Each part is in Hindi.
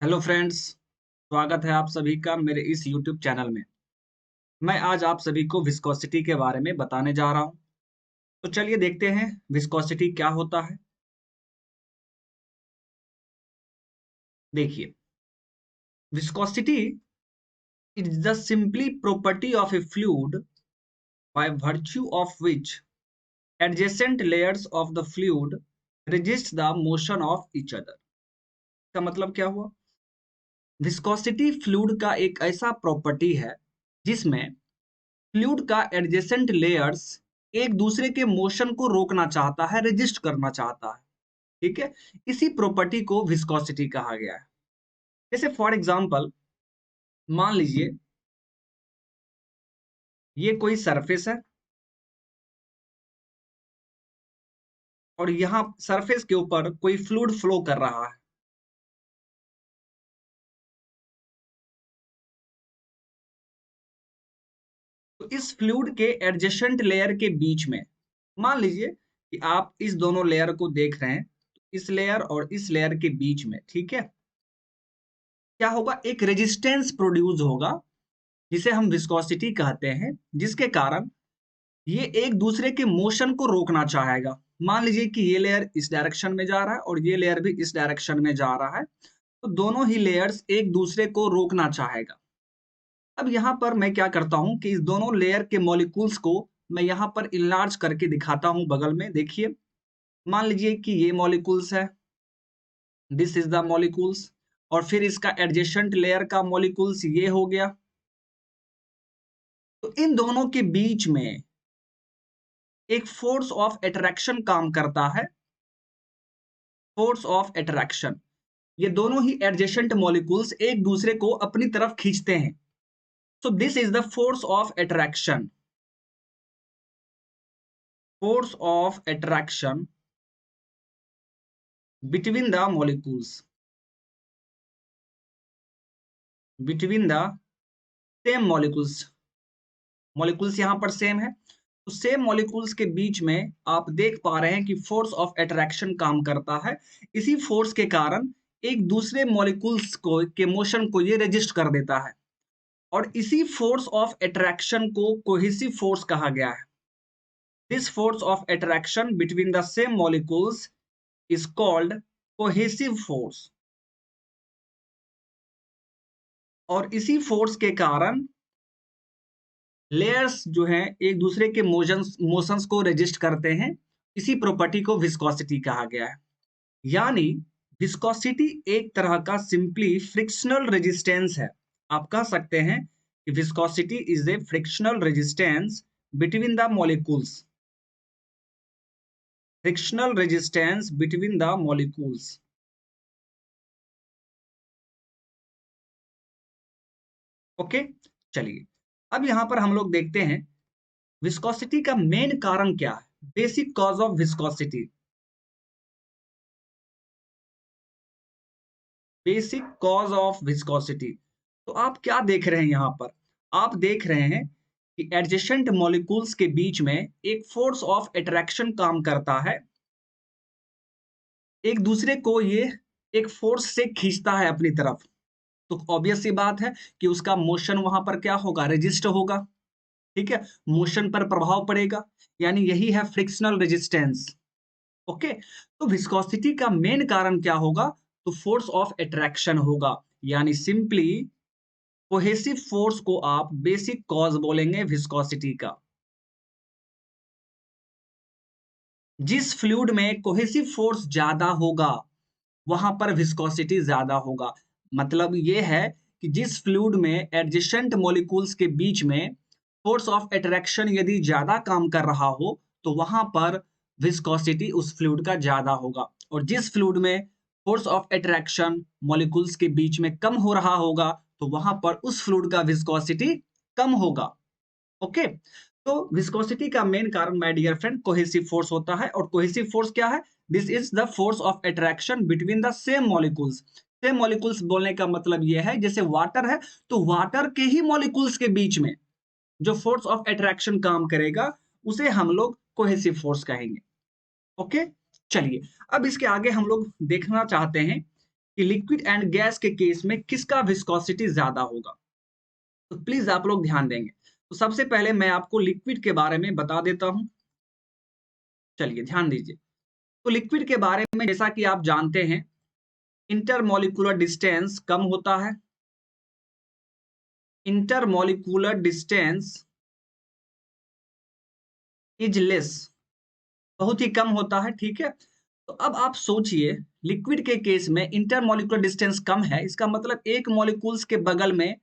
Hello friends. स्वागत है आप सभी का मेरे इस यूट्यूब चैनल में। मैं आज आप सभी को विस्कोसिटी के बारे में बताने जा रहा हूं। तो चलिए देखते हैं विस्कोसिटी क्या होता है। देखिए, viscosity is the simply property of a fluid by virtue of which adjacent layers of the fluid resist the motion of each other। का मतलब क्या हुआ? विस्कोसिटी फ्लूइड का एक ऐसा प्रॉपर्टी है जिसमें फ्लूइड का एडजेसेंट लेयर्स एक दूसरे के मोशन को रोकना चाहता है, रेजिस्ट करना चाहता है। ठीक है, इसी प्रॉपर्टी को विस्कोसिटी कहा गया है। जैसे फॉर एग्जांपल मान लीजिए ये कोई सरफेस है और यहाँ सरफेस के ऊपर कोई फ्लूइड फ्लो कर रहा है। तो इस फ्लूइड के एडजेसेंट लेयर के बीच में मान लीजिए कि आप इस दोनों लेयर को देख रहे हैं, तो इस लेयर और इस लेयर के बीच में, ठीक है, क्या होगा? एक रेजिस्टेंस प्रोड्यूस होगा जिसे हम विस्कोसिटी कहते हैं, जिसके कारण ये एक दूसरे के मोशन को रोकना चाहेगा। मान लीजिए कि ये लेयर इस डायरेक्शन में जा रहा है और ये लेयर भी इस डायरेक्शन में जा रहा है, तो दोनों ही लेयर्स एक दूसरे को रोकना चाहेगा। अब यहाँ पर मैं क्या करता हूँ कि इस दोनों लेयर के मॉलिक्यूल्स को मैं यहाँ पर इनलार्ज करके दिखाता हूँ बगल में। देखिए, मान लीजिए कि ये मॉलिक्यूल्स है, दिस इज द मॉलिक्यूल्स, और फिर इसका एडजेसेंट लेयर का मॉलिक्यूल्स ये हो गया। तो इन दोनों के बीच में एक फोर्स ऑफ अट्रैक्शन काम करता है। फोर्स ऑफ अट्रैक्शन, ये दोनों ही एडजेसेंट मॉलिक्यूल्स एक दूसरे को अपनी तरफ खींचते हैं। So this is the force of attraction. Force of attraction between the molecules, between the same molecules. Molecules यहां पर सेम है, तो सेम मॉलिक्यूल्स के बीच में आप देख पा रहे हैं कि फोर्स ऑफ अट्रैक्शन काम करता है। इसी फोर्स के कारण एक दूसरे मॉलिक्यूल्स को के मोशन को ये रेजिस्ट कर देता है, और इसी फोर्स ऑफ अट्रैक्शन को कोहेसिव फोर्स कहा गया है। This force of attraction between the same molecules is called cohesive force। और इसी फोर्स के कारण लेयर्स जो हैं एक दूसरे के मोशंस को रेजिस्ट करते हैं। इसी प्रॉपर्टी को विस्कोसिटी कहा गया है। यानी विस्कोसिटी एक तरह का सिंपली फ्रिक्शनल रेजिस्टेंस है। आप कह सकते हैं कि viscosity is a frictional resistance between the molecules. Frictional resistance between the molecules. Okay, चलिए अब यहां पर हम लोग देखते हैं विस्कोसिटी का मेन कारण क्या है। Basic cause of viscosity, basic cause of viscosity. तो आप क्या देख रहे हैं यहां पर? आप देख रहे हैं कि एडजेसेंट मॉलिक्यूल्स के बीच में एक फोर्स ऑफ अट्रैक्शन काम करता है। एक दूसरे को ये एक फोर्स से खींचता है अपनी तरफ। तो ऑब्वियस सी बात है कि उसका मोशन वहां पर क्या होगा? रेजिस्ट होगा। ठीक है, मोशन पर प्रभाव पड़ेगा, यानी यही है फ्रिक्शनल रेजिस्टेंस। ओके, तो विस्कोसिटी का मेन कारण क्या होगा? तो फोर्स ऑफ अट्रैक्शन होगा। यानी सिंपली कोहेसिव फोर्स को आप बेसिक कॉज बोलेंगे विस्कोसिटी का। जिस फ्लूइड में कोहेसिव फोर्स ज्यादा होगा वहां पर विस्कोसिटी ज्यादा होगा। मतलब ये है कि जिस फ्लूइड में एडजेसेंट मॉलिक्यूल्स के बीच में फोर्स ऑफ अट्रैक्शन यदि ज्यादा काम कर रहा हो तो वहां पर विस्कोसिटी उस फ्लूइड का ज्यादा होगा। और जिस फ्लूइड में फोर्स ऑफ अट्रैक्शन मॉलिक्यूल्स के बीच में कम हो रहा होगा तो वहां पर उस फ्लूइड का विस्कोसिटी कम होगा। ओके, तो विस्कोसिटी का मेन कारण my dear friend cohesive force होता है। और कोहेसिव फोर्स क्या है? This is the force of attraction between the same molecules. Same molecules बोलने का मतलब यह है जैसे वाटर है, तो वाटर के ही मॉलिक्यूल्स के बीच में जो फोर्स ऑफ अट्रैक्शन काम करेगा उसे हम लोग कोहेसिव फोर्स कहेंगे। ओके, चलिए अब इसके आगे हम लोग देखना चाहते हैं कि लिक्विड एंड गैस के केस में किसका विस्कोसिटी ज्यादा होगा। तो प्लीज आप लोग ध्यान देंगे। तो सबसे पहले मैं आपको लिक्विड के बारे में बता देता हूं। चलिए ध्यान दीजिए। तो लिक्विड के बारे में जैसा कि आप जानते हैं, इंटरमोलिकुलर डिस्टेंस कम होता है। इंटरमोलिकुलर डिस्टेंस इज लेस, बहुत ही कम होता है, ठीक है। तो अब आप सोचिए, लिक्विड के केस में इंटरमोलिकुलर डिस्टेंस कम है, इसका मतलब एक मॉलिक्यूल्स के बगल में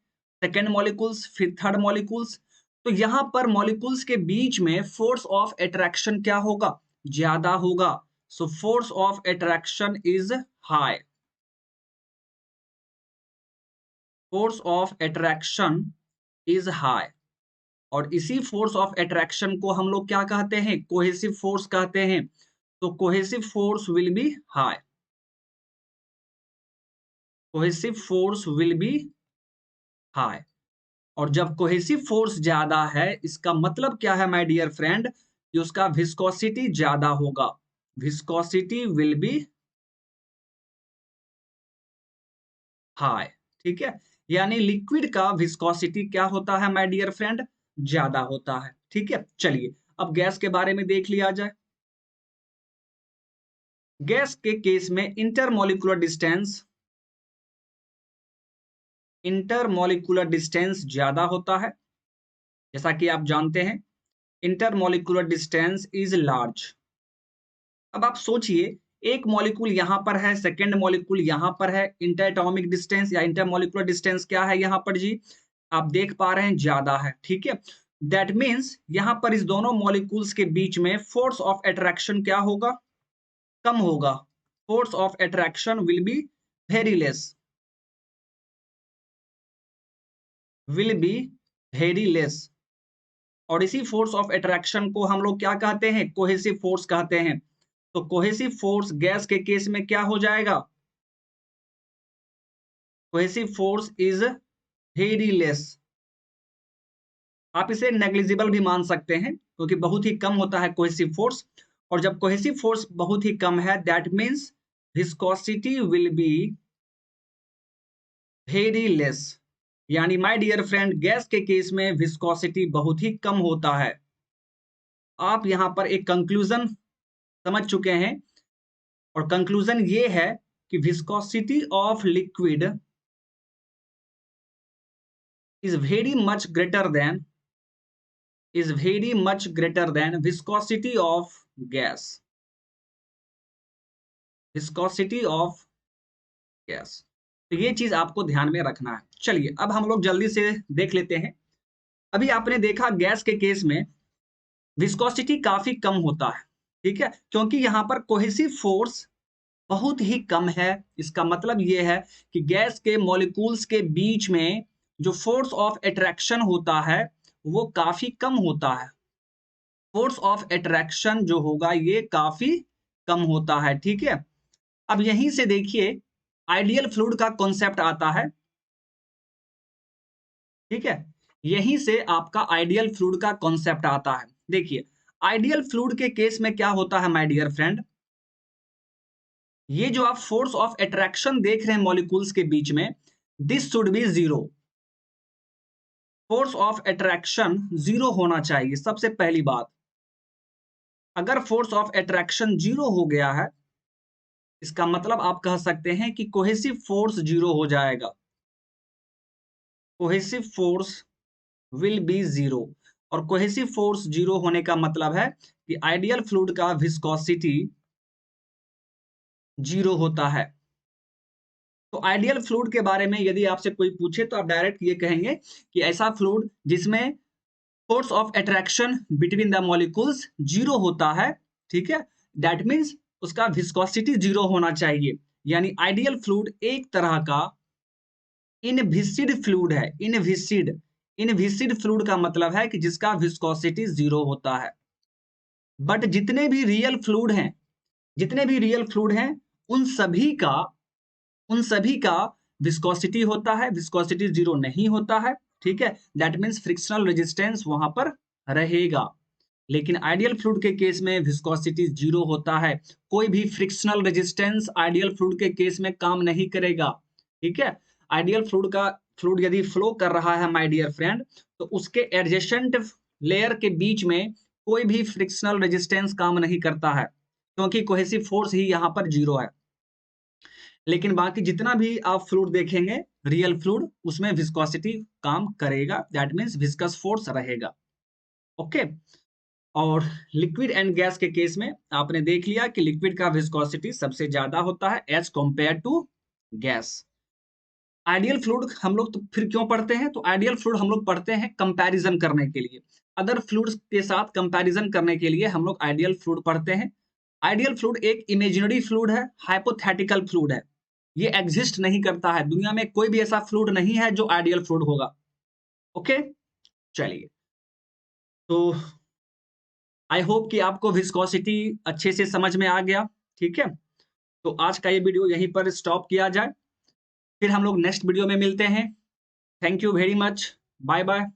सेकेंड मॉलिक्यूल्स, फिर थर्ड मॉलिक्यूल्स। तो यहां पर मॉलिक्यूल्स के बीच में फोर्स ऑफ अट्रैक्शन क्या होगा, ज्यादा होगा। So force of attraction is high. Force of attraction is high. और इसी फोर्स ऑफ अट्रैक्शन को हम लोग क्या कहते हैं, कोहेसिव फोर्स कहते हैं। तो cohesive force will be high. Cohesive force will be high. और जब कोहेसिव फोर्स ज्यादा है, इसका मतलब क्या है माय डियर फ्रेंड, कि उसका विस्कोसिटी ज्यादा होगा। विस्कोसिटी विल बी हाई, ठीक है। यानी लिक्विड का विस्कोसिटी क्या होता है माय डियर फ्रेंड, ज्यादा होता है, ठीक है। चलिए अब गैस के बारे में देख लिया जाए। गैस के केस में इंटरमोलिकुलर डिस्टेंस ज्यादा होता है। जैसा कि आप जानते हैं, इंटरमोलिकुलर डिस्टेंस इज लार्ज। अब आप सोचिए, एक मॉलिक्यूल यहां पर है, सेकेंड मॉलिक्यूल यहां पर है, इंटरएटॉमिक डिस्टेंस या इंटरमोलिकुलर डिस्टेंस क्या है यहां पर जी, आप देख पा रहे हैं ज्यादा है, ठीक है। दैट मीन्स यहां पर इस दोनों मॉलिक्यूल्स के बीच में फोर्स ऑफ अट्रैक्शन क्या होगा, कम होगा। Force of attraction will be very less, will be very less. और इसी फोर्स ऑफ अट्रैक्शन को हम लोग क्या कहते हैं, कोहेसिव फोर्स कहते हैं। तो कोहेसिव फोर्स गैस के केस में क्या हो जाएगा, cohesive force is very less. आप इसे नेग्लिजिबल भी मान सकते हैं, क्योंकि बहुत ही कम होता है कोहेसिव फोर्स। और जब कोहेसिव फोर्स बहुत ही कम है, that means viscosity will be very less. यानी माय डियर फ्रेंड, गैस के केस में विस्कोसिटी बहुत ही कम होता है। आप यहां पर एक कंक्लूजन समझ चुके हैं, और कंक्लूजन ये है कि viscosity of liquid is very much greater than viscosity of gas, viscosity of gas। तो ये चीज आपको ध्यान में रखना है। चलिए अब हम लोग जल्दी से देख लेते हैं। अभी आपने देखा गैस के केस में विस्कोसिटी काफी कम होता है, ठीक है, क्योंकि यहां पर कोहेसिव फोर्स बहुत ही कम है। इसका मतलब यह है कि गैस के मॉलिक्यूल्स के बीच में जो फोर्स ऑफ अट्रैक्शन होता है वो काफी कम होता है। फोर्स ऑफ अट्रैक्शन जो होगा ये काफी कम होता है, ठीक है। अब यहीं से देखिए आइडियल फ्लूइड का कॉन्सेप्ट आता है, ठीक है। यहीं से आपका आइडियल फ्लूइड का कॉन्सेप्ट आता है। देखिए आइडियल फ्लूइड के केस में क्या होता है माय डियर फ्रेंड, ये जो आप फोर्स ऑफ अट्रैक्शन देख रहे हैं मॉलिक्यूल्स के बीच में, this should be zero. Force of attraction zero होना चाहिए सबसे पहली बात। अगर फोर्स ऑफ अट्रैक्शन जीरो हो गया है, इसका मतलब आप कह सकते हैं कि कोहेसिव फोर्स जीरो हो जाएगा। Cohesive force will be zero. और कोहेसिव फोर्स जीरो होने का मतलब है कि आइडियल फ्लूइड का विस्कोसिटी जीरो होता है। तो आइडियल फ्लूइड के बारे में यदि आपसे कोई पूछे तो आप डायरेक्ट ये कहेंगे कि ऐसा फ्लूइड जिसमें force of attraction between the molecules zero होता है, ठीक है, दैट मीन्स उसका विस्कोसिटी जीरो होना चाहिए। यानी आइडियल फ्लूइड एक तरह का इनविसिड फ्लूइड है। इनविसिड फ्लूइड का मतलब है कि जिसका विस्कोसिटी जीरो होता है। बट जितने भी रियल फ्लूइड हैं उन सभी का विस्कोसिटी होता है, विस्कोसिटी जीरो नहीं होता है, ठीक है। दैट मीन्स फ्रिक्शनल रेजिस्टेंस वहां पर रहेगा। लेकिन आइडियल फ्लूइड के केस में विस्कोसिटी 0 होता है। कोई भी फ्रिक्शनल रेजिस्टेंस आइडियल फ्लूइड के केस में काम नहीं करेगा। ठीक है, आइडियल फ्लूइड यदि फ्लो कर रहा है माय डियर फ्रेंड, तो उसके एडजेसेंट लेयर के बीच में कोई भी फ्रिक्शनल रेजिस्टेंस काम नहीं करता है, क्योंकि कोहेसिव फोर्स ही यहाँ पर 0 है। लेकिन बाकी जितना भी आप फ्लूइड देखेंगे, रियल फ्लूइड, उसमें विस्कोसिटी काम करेगा, दैट मीन्स विस्कस फोर्स रहेगा। ओके, और लिक्विड एंड गैस के केस में आपने देख लिया कि लिक्विड का विस्कोसिटी सबसे ज्यादा होता है as compare to gas. Ideal fluid हम लोग तो फिर क्यों पढ़ते हैं? तो आइडियल फ्लूइड हम लोग पढ़ते हैं कंपैरिजन करने के लिए, अदर फ्लूइड्स के साथ कंपैरिजन करने के लिए हम लोग आइडियल फ्लूइड पढ़ते हैं। आइडियल फ्लूइड एक इमेजिनरी फ्लूइड है, हाइपोथेटिकल फ्लूइड है, ये एग्जिस्ट नहीं करता है। दुनिया में कोई भी ऐसा फ्लूइड नहीं है जो आइडियल फ्लूइड होगा। ओके, चलिए, तो आई होप कि आपको विस्कोसिटी अच्छे से समझ में आ गया। ठीक है, तो आज का ये वीडियो यहीं पर स्टॉप किया जाए, फिर हम लोग नेक्स्ट वीडियो में मिलते हैं। Thank you very much, bye bye.